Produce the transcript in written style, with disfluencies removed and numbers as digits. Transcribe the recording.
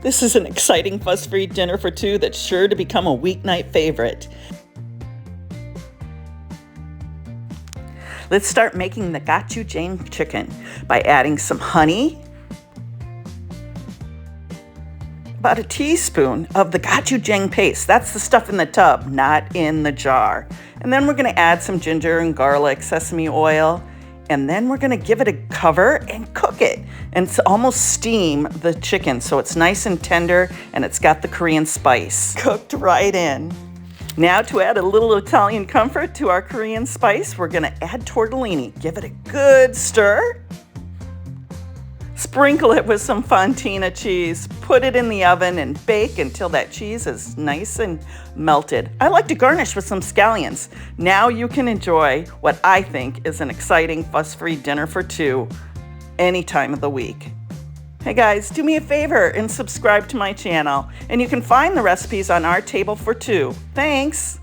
This is an exciting fuss-free dinner for two that's sure to become a weeknight favorite. Let's start making the gochujang chicken by adding some honey, about a teaspoon of the gochujang paste. That's the stuff in the tub, not in the jar. And then we're going to add some ginger and garlic, sesame oil, and then we're going to give it a cover and cook it. And it's almost steam the chicken so it's nice and tender and it's got the Korean spice cooked right in. Now to add a little Italian comfort to our Korean spice, we're going to add tortellini. Give it a good stir. Sprinkle it with some fontina cheese, put it in the oven and bake until that cheese is nice and melted. I like to garnish with some scallions. Now you can enjoy what I think is an exciting fuss-free dinner for two any time of the week. Hey guys, do me a favor and subscribe to my channel, and you can find the recipes on our table for two. Thanks!